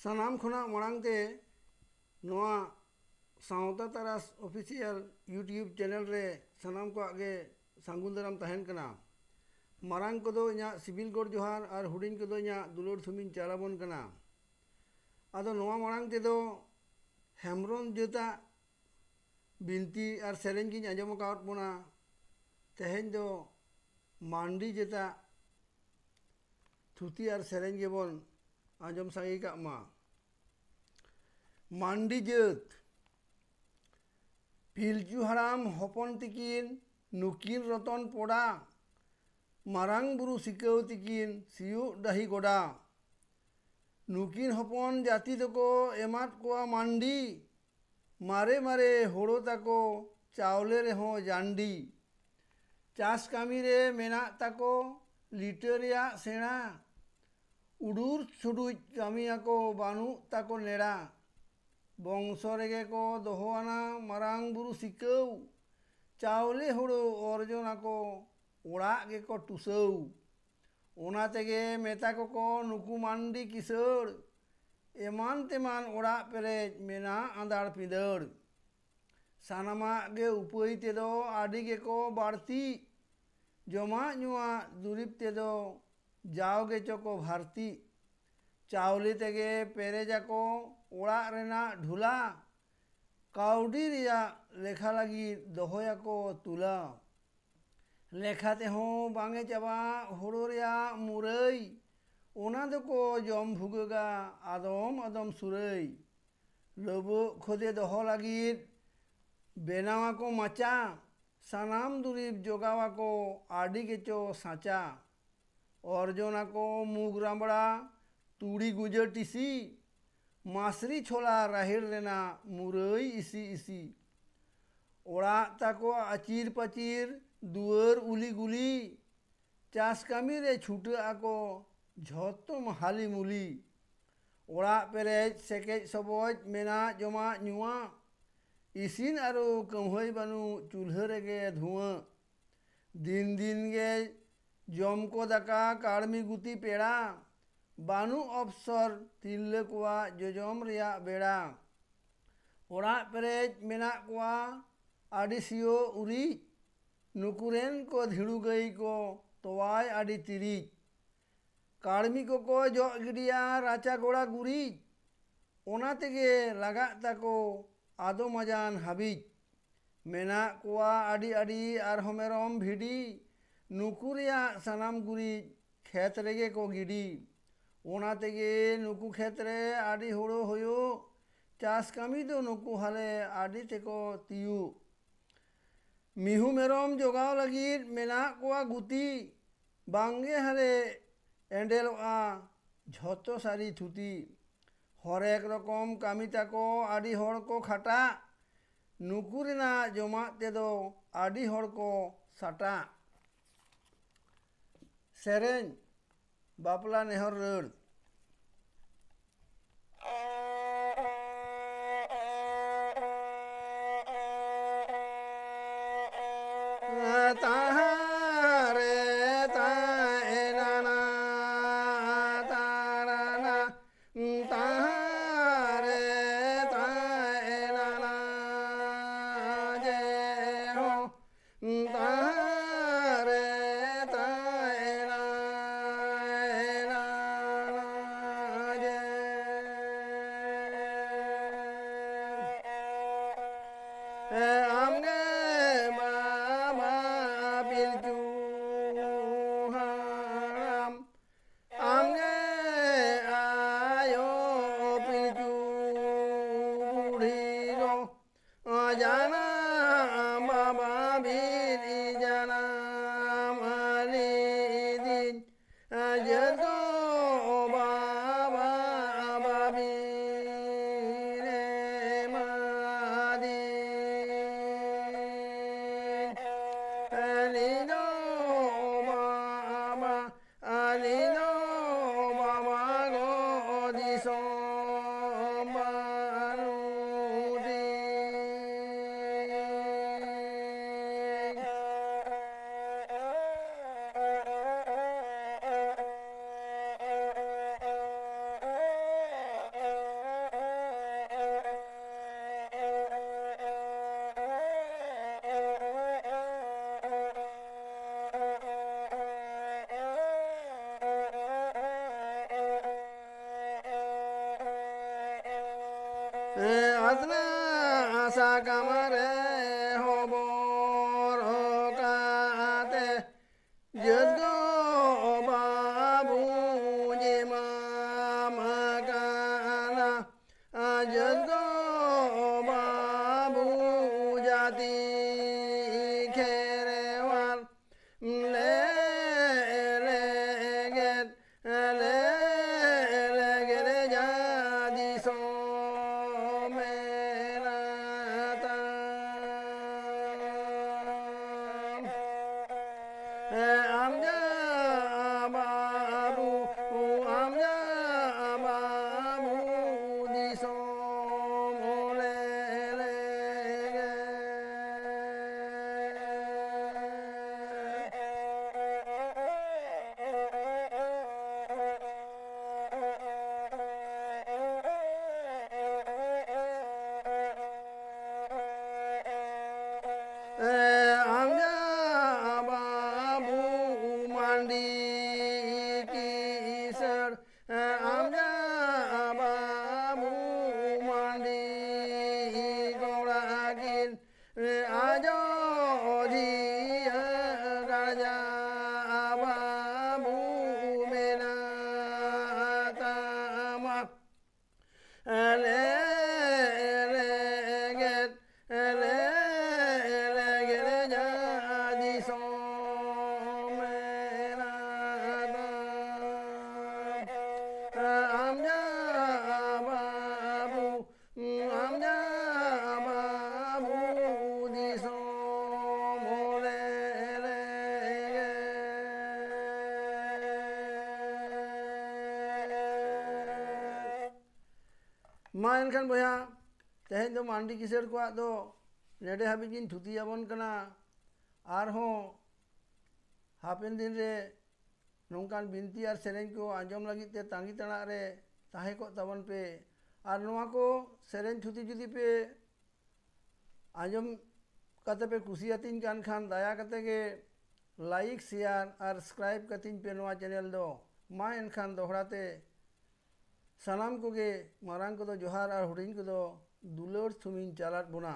सानाम खुना मरांगते नोआ सावता तरास ऑफिशियल यूट्यूब चैनल रे सानाम को आगे सांगुन दाराम तहन कना मारांग को दो इना सिविल गोड जोहार और हुडिन को दो इना दुलोर सुमिन चालाबन कना आदो नोआ मरांग ते दो हेमब्रोन जोता बिनती और सेरेंज की आंजम कावत बोना तेहेन दो मांडी जोता थुती और सेरेंज के बोन आंजम सांगी का मा मांडी जत पिलचू हराम हपन तिकिन नुकिन रतन पोड़ा मारांग बुरु सिकाव तिकिन सियु डाही गोड़ा नुकिन हपन जाति तको एमात कोआ मांडी मारे मारे होड़ो तको चावले रे हो जांडी चास कामी रे मेना तको लिटरिया सेना उडूर छुडुज कामिया को बानु तको नेड़ा बंशो रेगे को दोहोआना मारांग बुरु सिकाव चावले हुड़ो अर्जना को ओड़ा गे को टुसाव ओना तेगे मेता को नुकु मांडी किसड़ एमान तेमान ओड़ा पेरेज मेना आंदाड़ पिंदड़ सानामा गे उपई तेदो आडी गे को बाड़ती जमा नुआ दुरिब तेदो जाओगे चको भारती चावली तेगे पेरेजा को ओड़ा रेना ढुला काउडी रिया लेखा लगी दोहोया को तुला लेखा ते हो बांगे चाबा हुड़ो रिया मुरई ओना दको जम भुगगा आदम आदम सुरई लोबो खोदे दोहो लगी बेनावा को मचा सानाम दुरीब जोगावा को आडी गेचो साचा अर्जना को मुग रामड़ा तुड़ी गुजर टिसी मासरी छोला राहिर लेना मुरई इसी इसी ओड़ा ताको अचीर पचीर दुअर उली गुली चास कामी रे छूटे आको झोतम हाली मुली ओड़ा पेरेज सेकेज सबज मेना जमा नुआ इसिन आरो कमहई बानु चूल्हा रेगे धुआं दिन दिन गे जम को दाका काड़मी गुती पेड़ा बानु अफसर तिल्ले कुआ जोजम रिया बेड़ा ओड़ा पेरेज मेना कुआ आडिसियो उरी नुकुरेन को धिड़ू गई को तोवाय आडी तिरीज काड़मी को जो गिडिया राचा गोड़ा गुरीज ओना तेगे लगा ताको आदो मजान हाबिज मेना कुआ आडी आडी आर होमेरम भिडी नुकुरिया सानाम गुरीज खेत रेगे को गिडी ओना तेगे नुकु खेत रे आडी हुड़ो होयो चास कामी दो नुकु हाले आडी तेको तियु मिहु मेरम जोगाव लगी मेना कोआ गुती बांगे हाले एंडेलआ झोतो सारी थुती हरेक रकम कामी ताको आडी हड़ को खाटा नुकुरिना जमा तेदो आडी हड़ को साटा सेरेंज बापला नेहर रड़ Adna sakamare hobor okate jadgo babu jima makana jadgo babu jati kherewal le leget le leget jadi so amja babu amja babu disom lele amja babu mandi kisar amja babu mandi gorakin ajo dia raja babu menatama leget leget jadi somenata amja babu amja babu di somolele मा एनखान बया तेहें दो मांडी किशोर को दो नेडे हाबिजिन थुती याबन कना आरहों happen दिन रे नौकान बिनती और सेरें को आंजम लगी ते तांगी तड़ा रे ताहे को तबन पे और नोआ को सेरें थुती जुदी पे आंजम कते पे कुसियातीन कान खान दाया कते के लाइक शेयर और सब्सक्राइब कतीन पे नोआ चैनल दो मा एनखान दोहराते सानाम को गे मारांग को दो जोहार और हुडिंग को दो दुलोर थुमिन चालात बुना।